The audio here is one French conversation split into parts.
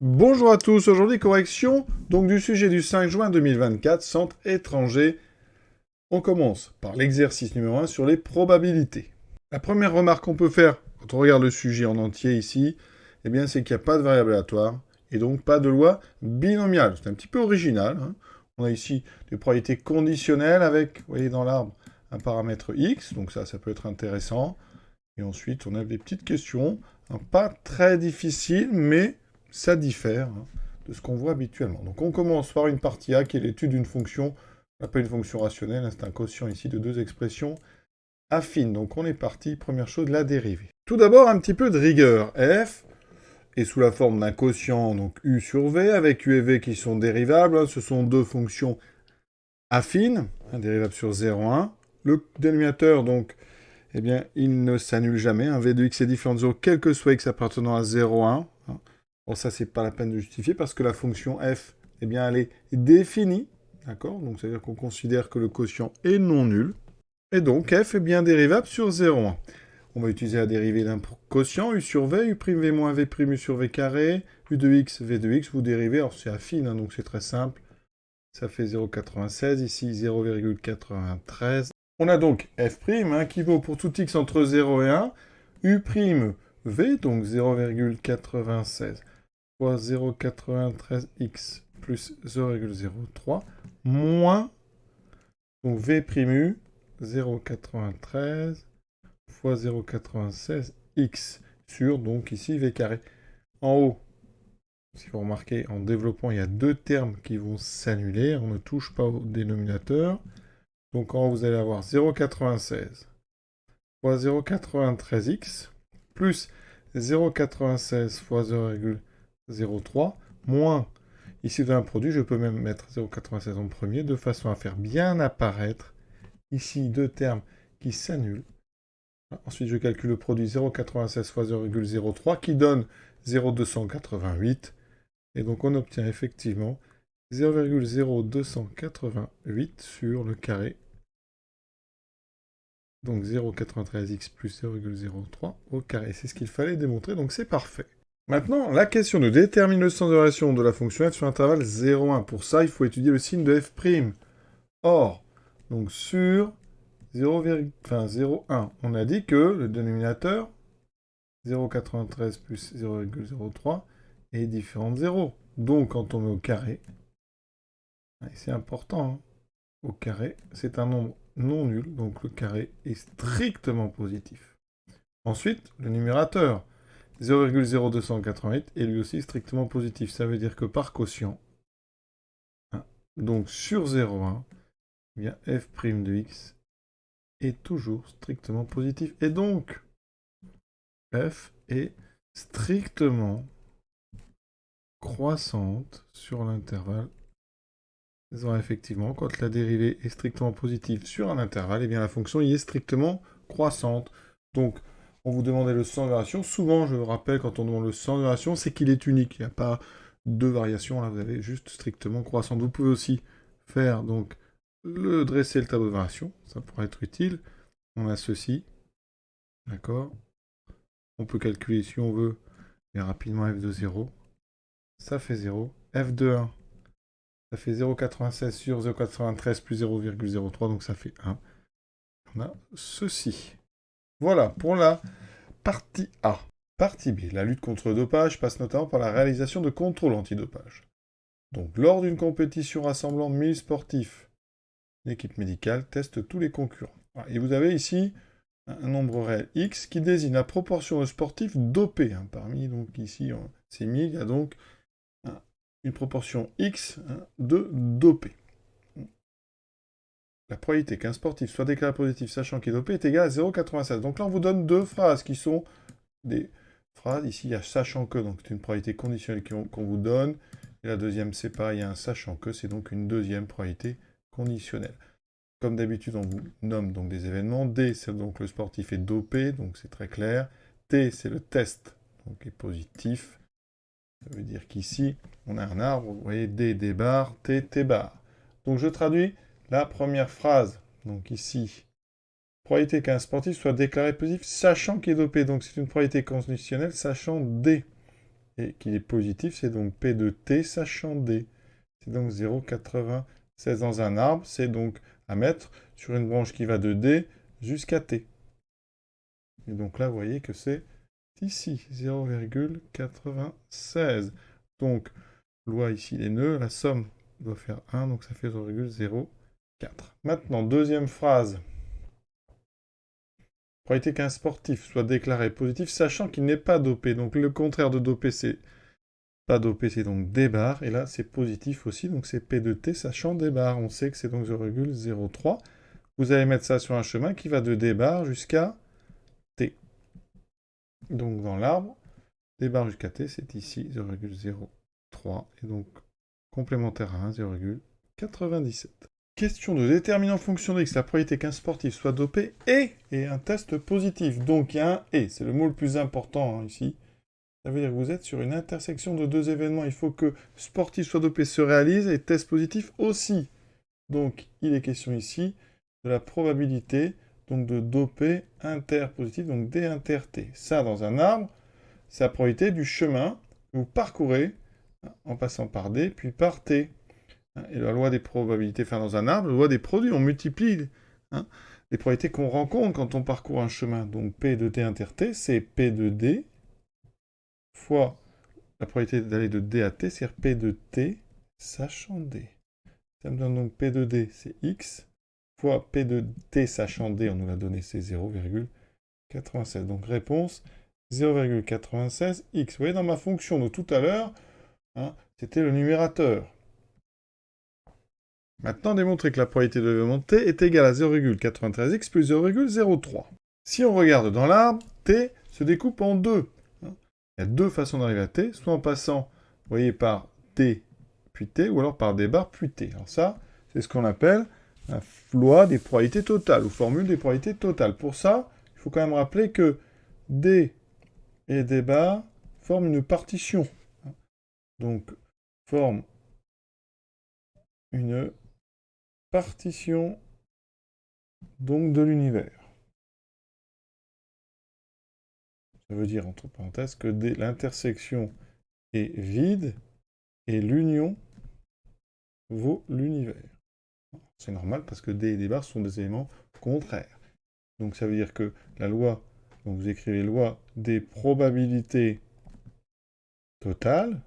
Bonjour à tous, aujourd'hui correction donc du sujet du 5 juin 2024, centre étranger. On commence par l'exercice numéro 1 sur les probabilités. La première remarque qu'on peut faire quand on regarde le sujet en entier ici, eh bien c'est qu'il n'y a pas de variable aléatoire et donc pas de loi binomiale. C'est un petit peu original, hein. On a ici des probabilités conditionnelles avec, vous voyez dans l'arbre, un paramètre x, donc ça peut être intéressant. Et ensuite, on a des petites questions, hein, pas très difficiles, mais ça diffère, hein, de ce qu'on voit habituellement. Donc on commence par une partie A qui est l'étude d'une fonction, on appelle une fonction rationnelle, hein, c'est un quotient ici de deux expressions affines. Donc on est parti, première chose, la dérivée. Tout d'abord, un petit peu de rigueur. F est sous la forme d'un quotient, donc U sur V, avec U et V qui sont dérivables, hein, ce sont deux fonctions affines, hein, dérivables sur 0,1. Le dénominateur, donc, eh bien, il ne s'annule jamais. Un v de x est différent de 0, quel que soit x appartenant à 0, 1. Hein. Bon, ça, c'est pas la peine de justifier parce que la fonction f, eh bien, elle est définie. D'accord? Donc, c'est-à-dire qu'on considère que le quotient est non nul. Et donc, f est bien dérivable sur 0, 1. On va utiliser la dérivée d'un quotient, u sur v, u' v moins v' u sur v carré, u de x, v de x, vous dérivez. Alors, c'est affine, hein, donc c'est très simple. Ça fait 0,96, ici 0,93. On a donc f' hein, qui vaut pour tout x entre 0 et 1, u'v, donc 0,96 fois 0,93x plus 0,03, moins donc v'u 0,93 fois 0,96x sur, donc ici, v carré. En haut, si vous remarquez, en développant, il y a deux termes qui vont s'annuler. On ne touche pas au dénominateur. Donc en haut, vous allez avoir 0,96 fois 0,93x plus 0,96 fois 0,03 moins, ici vous avez un produit, je peux même mettre 0,96 en premier, de façon à faire bien apparaître ici deux termes qui s'annulent. Ensuite, je calcule le produit 0,96 fois 0,03 qui donne 0,288. Et donc on obtient effectivement 0,0288 sur le carré. Donc 0,93x plus 0,03 au carré. C'est ce qu'il fallait démontrer, donc c'est parfait. Maintenant, la question de déterminer le sens de relation de la fonction f sur l'intervalle 0,1. Pour ça, il faut étudier le signe de f'. Or, donc sur 0,1, on a dit que le dénominateur 0,93 plus 0,03 est différent de 0. Donc, quand on met au carré, c'est important, hein, au carré, c'est un nombre non nul, donc le carré est strictement positif. Ensuite, le numérateur, 0,0288 est lui aussi strictement positif. Ça veut dire que par quotient, hein, donc sur 0,1, eh bien f' de x est toujours strictement positif. Et donc, f est strictement croissante sur l'intervalle. Effectivement, quand la dérivée est strictement positive sur un intervalle, eh bien la fonction y est strictement croissante. Donc, on vous demandait le sens de variation. Souvent, je rappelle, quand on demande le sens de variation, c'est qu'il est unique. Il n'y a pas de variation. Là, vous avez juste strictement croissante. Vous pouvez aussi faire, donc, dresser le tableau de variation. Ça pourrait être utile. On a ceci. D'accord? On peut calculer, si on veut, mais rapidement f de 0. Ça fait 0. F de 1. Ça fait 0,96 sur 0,93 plus 0,03, donc ça fait 1. On a ceci. Voilà pour la partie A. Partie B. La lutte contre le dopage passe notamment par la réalisation de contrôles antidopage. Donc, lors d'une compétition rassemblant 1000 sportifs, l'équipe médicale teste tous les concurrents. Et vous avez ici un nombre réel x qui désigne la proportion de sportifs dopés. Parmi, donc ici, ces 1000, il y a donc une proportion x de dopés. La probabilité qu'un sportif soit déclaré positif sachant qu'il est dopé est égale à 0,96. Donc là, on vous donne deux phrases qui sont des phrases. Ici, il y a sachant que, donc c'est une probabilité conditionnelle qu'on vous donne. Et la deuxième, c'est pareil, il y a un sachant que, c'est donc une deuxième probabilité conditionnelle. Comme d'habitude, on vous nomme donc des événements. D, c'est donc le sportif est dopé, donc c'est très clair. T, c'est le test, donc est positif. Ça veut dire qu'ici, on a un arbre, vous voyez, D, D bar, T, T bar. Donc je traduis la première phrase. Donc ici, probabilité qu'un sportif soit déclaré positif sachant qu'il est dopé. Donc c'est une probabilité conditionnelle sachant D. et qu'il est positif, c'est donc P de T sachant D. C'est donc 0,96 dans un arbre, c'est donc à mettre sur une branche qui va de D jusqu'à T. Et donc là, vous voyez que c'est ici, 0,96. Donc, loi ici les nœuds, la somme doit faire 1, donc ça fait 0,04. Maintenant, deuxième phrase. Probabilité qu'un sportif soit déclaré positif, sachant qu'il n'est pas dopé. Donc le contraire de dopé, c'est pas dopé, c'est donc D bar. Et là, c'est positif aussi, donc c'est P de T, sachant D bar. On sait que c'est donc 0,03. Vous allez mettre ça sur un chemin qui va de D bar jusqu'à T. Donc dans l'arbre, D bar jusqu'à T, c'est ici 0,03. Et donc complémentaire à 1, 0,97. Question de déterminer en fonction de x la probabilité qu'un sportif soit dopé et un test positif. Donc il y a un et, c'est le mot le plus important ici. Ça veut dire que vous êtes sur une intersection de deux événements. Il faut que sportif soit dopé se réalise et test positif aussi. Donc il est question ici de la probabilité donc de dopé interpositif, donc D inter T. Ça, dans un arbre, c'est la probabilité du chemin que vous parcourez en passant par D puis par T. Et la loi des probabilités, enfin dans un arbre, la loi des produits, on multiplie les probabilités qu'on rencontre quand on parcourt un chemin. Donc P de D inter T, c'est P de D fois la probabilité d'aller de D à T, c'est P de T sachant D. Ça me donne donc P de D, c'est X, fois P de T sachant D, on nous l'a donné, c'est 0,96. Donc réponse 0,96 X. Vous voyez, dans ma fonction de tout à l'heure, c'était le numérateur. Maintenant, démontrer que la probabilité de l'événement T est égale à 0,93x plus 0,03. Si on regarde dans l'arbre, T se découpe en deux. Il y a deux façons d'arriver à T, soit en passant, vous voyez, par D puis T, ou alors par D bar puis T. Alors ça, c'est ce qu'on appelle la loi des probabilités totales, ou formule des probabilités totales. Pour ça, il faut quand même rappeler que D et D bar forment une partition. Donc, forment une partition donc de l'univers. Ça veut dire, entre parenthèses, que l'intersection est vide et l'union vaut l'univers. C'est normal parce que D et D bar sont des éléments contraires. Donc ça veut dire que la loi, donc vous écrivez loi des probabilités totales,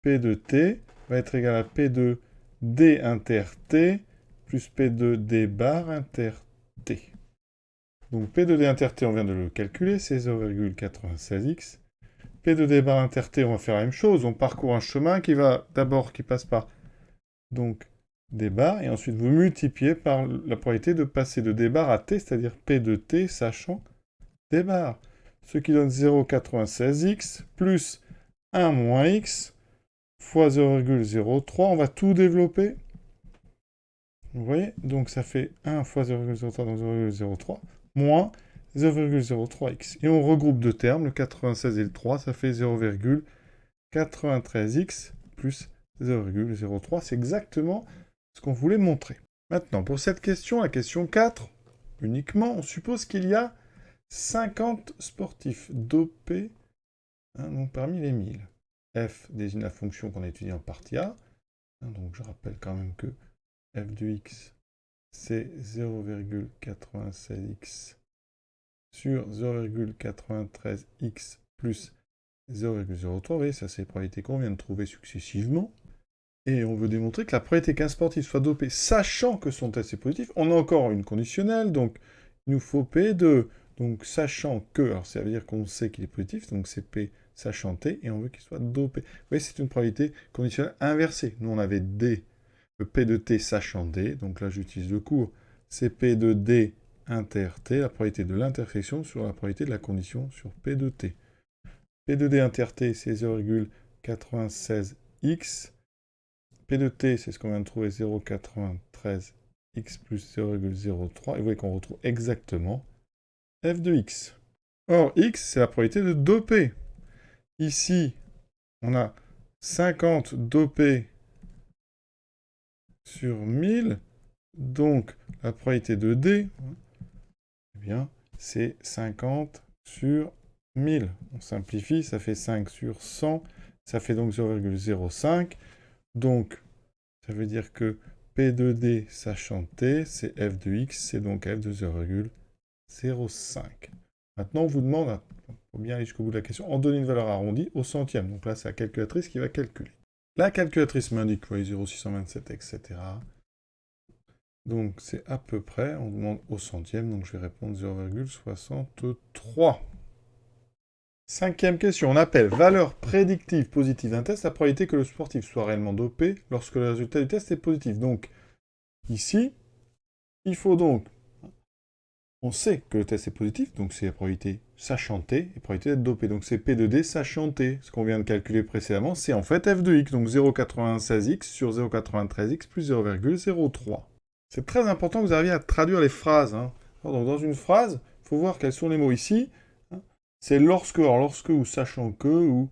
P de T va être égal à P de D inter T plus P de D bar inter T. Donc P de D inter T, on vient de le calculer, c'est 0,96x. P de D bar inter T, on va faire la même chose. On parcourt un chemin qui passe par donc D bar, et ensuite vous multipliez par la probabilité de passer de D bar à T, c'est-à-dire P de T sachant D bar. Ce qui donne 0,96x plus 1 moins x fois 0,03. On va tout développer. Vous voyez? Donc ça fait 1 fois 0,03, donc 0,03, moins 0,03x. Et on regroupe deux termes, le 96 et le 3, ça fait 0,93x plus 0,03. C'est exactement ce qu'on voulait montrer. Maintenant, pour cette question, la question 4, uniquement, on suppose qu'il y a 50 sportifs dopés donc parmi les 1000. F désigne la fonction qu'on a étudiée en partie A. Donc je rappelle quand même que f de x, c'est 0,96x sur 0,93x plus 0,03. Vous voyez, ça c'est les probabilités qu'on vient de trouver successivement. Et on veut démontrer que la probabilité qu'un sportif soit dopé, sachant que son test est positif, on a encore une conditionnelle, donc il nous faut P2. Donc sachant que, alors ça veut dire qu'on sait qu'il est positif, donc c'est P sachant T, et on veut qu'il soit dopé. Vous voyez, c'est une probabilité conditionnelle inversée. Nous, on avait D, le P de T sachant D, donc là j'utilise le cours, c'est P de D inter T, la probabilité de l'intersection sur la probabilité de la condition sur P de T. P de D inter T, c'est 0,96x. P de T, c'est ce qu'on vient de trouver, 0,93x plus 0,03. Et vous voyez qu'on retrouve exactement f de x. Or, x, c'est la probabilité de doper. Ici, on a 50 dopés sur 1000. Donc, la probabilité de D, eh bien, c'est 50 sur 1000, on simplifie, ça fait 5 sur 100, ça fait donc 0,05. Donc, ça veut dire que P de D sachant T, c'est f de x, c'est donc f de 0,05. Maintenant, on vous demande, il faut bien aller jusqu'au bout de la question, en donner une valeur arrondie au centième. Donc là, c'est la calculatrice qui va calculer. La calculatrice m'indique, vous voyez, 0,627, etc. Donc c'est à peu près, on demande au centième, donc je vais répondre 0,63. Cinquième question, on appelle valeur prédictive positive d'un test la probabilité que le sportif soit réellement dopé lorsque le résultat du test est positif. Donc ici, il faut donc, on sait que le test est positif, donc c'est la probabilité sachant T et probabilité d'être dopé. Donc c'est P de D sachant T. Ce qu'on vient de calculer précédemment, c'est en fait f de x, donc 0,96x sur 0,93x plus 0,03. C'est très important que vous arriviez à traduire les phrases. Hein. Donc dans une phrase, il faut voir quels sont les mots ici. Hein. C'est lorsque, alors lorsque ou sachant que, ou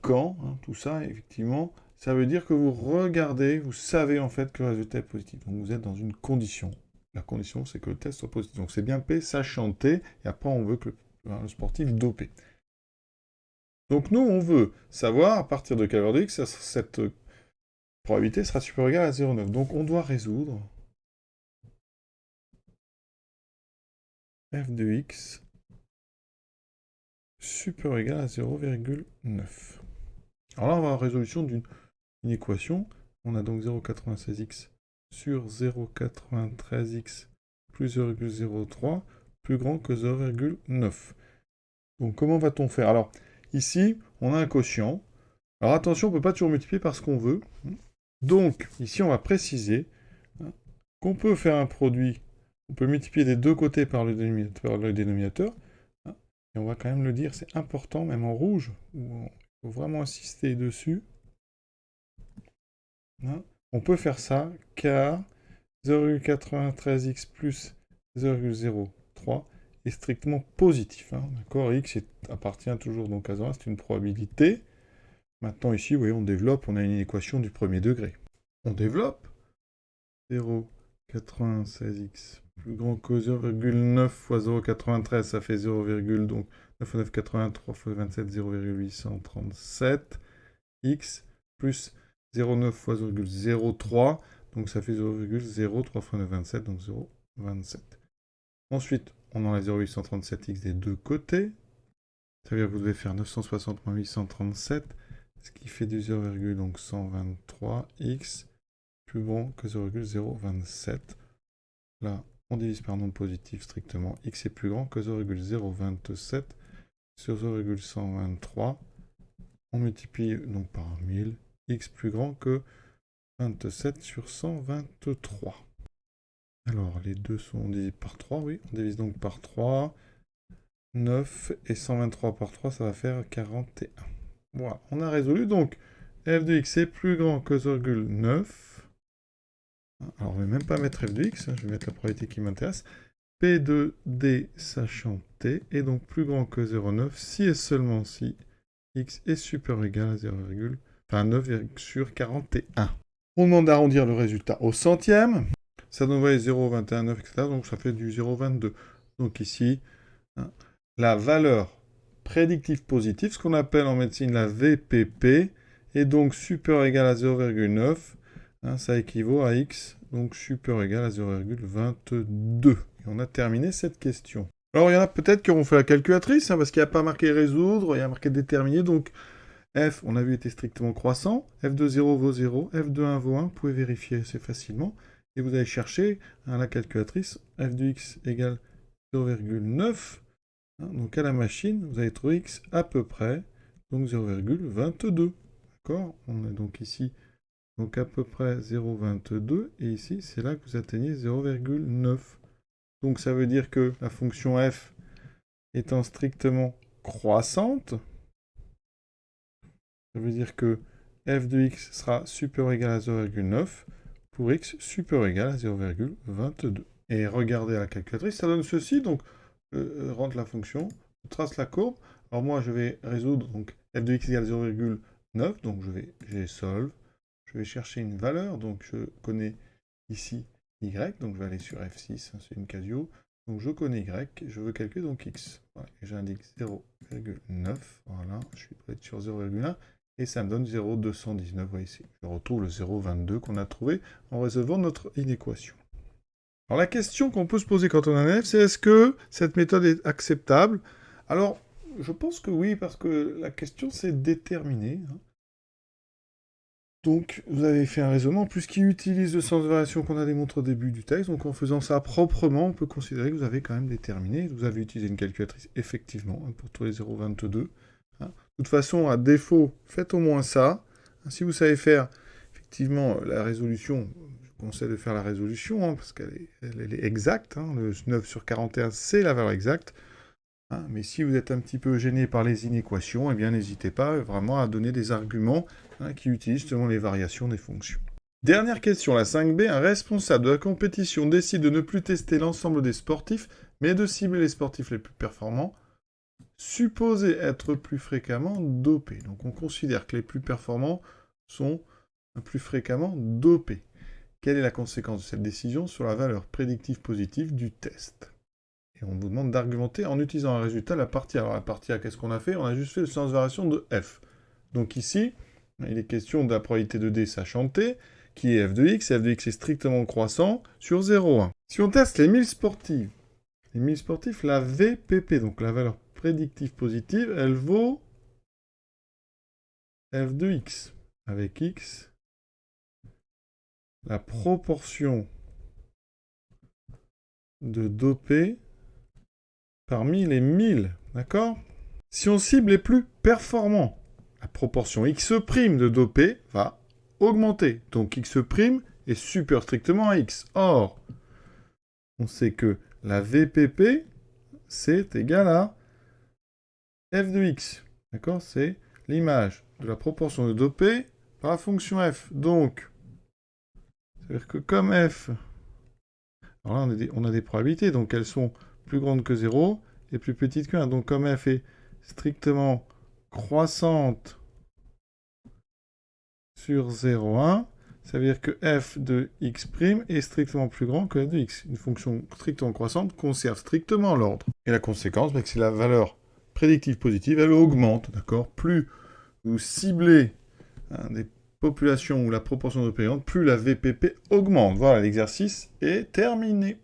quand, hein, tout ça, effectivement, ça veut dire que vous regardez, vous savez en fait que le résultat est positif. Donc vous êtes dans une condition. La condition, c'est que le test soit positif. Donc c'est bien P, sachant T, et après on veut que le sportif dopé. Donc nous, on veut savoir à partir de quelle valeur de x cette probabilité sera supérieure ou égale à 0,9. Donc on doit résoudre f de x supérieur ou égal à 0,9. Alors là, on va avoir résolution d'une équation. On a donc 0,96x sur 0,93x plus 0,03 plus grand que 0,9. Donc comment va-t-on faire? Alors ici, on a un quotient. Alors attention, on ne peut pas toujours multiplier par ce qu'on veut. Donc ici, on va préciser qu'on peut faire un produit. On peut multiplier des deux côtés par le dénominateur. Et on va quand même le dire, c'est important, même en rouge, il faut vraiment insister dessus. Hein, on peut faire ça, car 0,93x plus 0,03 est strictement positif. Hein, d'accord, x appartient toujours donc à 0, c'est une probabilité. Maintenant ici, vous voyez, on développe, on a une équation du premier degré. On développe 0,96x plus grand que 0,9 fois 0,93, ça fait 0, donc 9 fois 9, 83 fois 27, 0,837 x plus 0,9 fois 0,03, donc ça fait 0,03 fois 9, 27, donc 0,27. Ensuite, on enlève 0,837x des deux côtés. Ça veut dire que vous devez faire 960 moins 837, ce qui fait du 0,123x plus grand que 0,027. Là, on divise par nombre positif strictement. X est plus grand que 0,027 sur 0,123. On multiplie donc par 1000. X plus grand que 27 sur 123. Alors, les deux sont divisés par 3, oui. On divise donc par 3. 9 et 123 par 3, ça va faire 41. Voilà, on a résolu. Donc, f de x est plus grand que 0,9. Alors, on ne va même pas mettre f de x, je vais mettre la probabilité qui m'intéresse. P de D sachant T est donc plus grand que 0,9 si et seulement si x est supérieur ou égal à 9 sur 41. On demande d'arrondir le résultat au centième. Ça donne 0,219, etc. Donc ça fait du 0,22. Donc ici, hein, la valeur prédictive positive, ce qu'on appelle en médecine la VPP, est donc supérieur ou égal à 0,9. Hein, ça équivaut à x, donc supérieur ou égal à 0,22. Et on a terminé cette question. Alors il y en a peut-être qui auront fait la calculatrice, hein, parce qu'il n'y a pas marqué résoudre, il y a marqué déterminer, donc f, on a vu, était strictement croissant, f de 0 vaut 0, f de 1 vaut 1, vous pouvez vérifier assez facilement, et vous allez chercher à la calculatrice f de x égale 0,9, hein, donc à la machine, vous allez trouver x à peu près, donc 0,22, d'accord? On a donc ici, donc à peu près 0,22, et ici, c'est là que vous atteignez 0,9. Donc ça veut dire que la fonction f étant strictement croissante, ça veut dire que f de x sera supérieur ou égal à 0,9 pour x supérieur ou égal à 0,22. Et regardez à la calculatrice, ça donne ceci, donc rentre la fonction, trace la courbe. Alors moi je vais résoudre, donc f de x égale 0,9, donc j'ai solve, je vais chercher une valeur, donc je connais ici y, donc je vais aller sur f6, hein, c'est une Casio, Donc je connais y, je veux calculer donc x. Voilà, et j'indique 0,9, voilà, je suis prêt sur 0,1, et ça me donne 0,219, vous voyez ici. Je retrouve le 0,22 qu'on a trouvé en résolvant notre inéquation. Alors la question qu'on peut se poser quand on a un f, c'est est-ce que cette méthode est acceptable? Alors, je pense que oui, parce que la question c'est déterminer. Donc, vous avez fait un raisonnement, puisqu'il utilise le sens de variation qu'on a démontré au début du texte, donc en faisant ça proprement, on peut considérer que vous avez quand même déterminé. Vous avez utilisé une calculatrice, effectivement, pour tous les 0,22. De toute façon, à défaut, faites au moins ça. Si vous savez faire, effectivement, la résolution, je vous conseille de faire la résolution, parce qu'elle est exacte. Le 9 sur 41, c'est la valeur exacte. Mais si vous êtes un petit peu gêné par les inéquations, eh bien n'hésitez pas vraiment à donner des arguments qui utilisent justement les variations des fonctions. Dernière question, la 5b. Un responsable de la compétition décide de ne plus tester l'ensemble des sportifs, mais de cibler les sportifs les plus performants, supposés être plus fréquemment dopés. Donc on considère que les plus performants sont plus fréquemment dopés. Quelle est la conséquence de cette décision sur la valeur prédictive positive du test ? Et on vous demande d'argumenter en utilisant un résultat, la partie. Alors la partie A, qu'est-ce qu'on a fait? On a juste fait le sens de variation de f. Donc ici, il est question de la probabilité de D sachant T, qui est f de x, et f de x est strictement croissant sur 0,1. Si on teste les 1000 sportifs, la VPP, donc la valeur prédictive positive, elle vaut f de x, avec x, la proportion de dopés parmi les 1000, d'accord? Si on cible les plus performants, la proportion x' de dopés va augmenter. Donc x' est supérieur strictement à x. Or, on sait que la VPP, c'est égal à f de x. D'accord? C'est l'image de la proportion de dopés par la fonction f. Donc, c'est-à-dire que comme f... Alors là, on a des probabilités, donc elles sont plus grandes que 0 et plus petites que 1. Donc comme f est strictement croissante sur 0,1, ça veut dire que f de x' est strictement plus grand que f de x. Une fonction strictement croissante conserve strictement l'ordre. Et la conséquence, c'est que si la valeur prédictive positive, elle augmente, d'accord? Plus vous ciblez des populations où la proportion de payante, plus la VPP augmente. Voilà, l'exercice est terminé.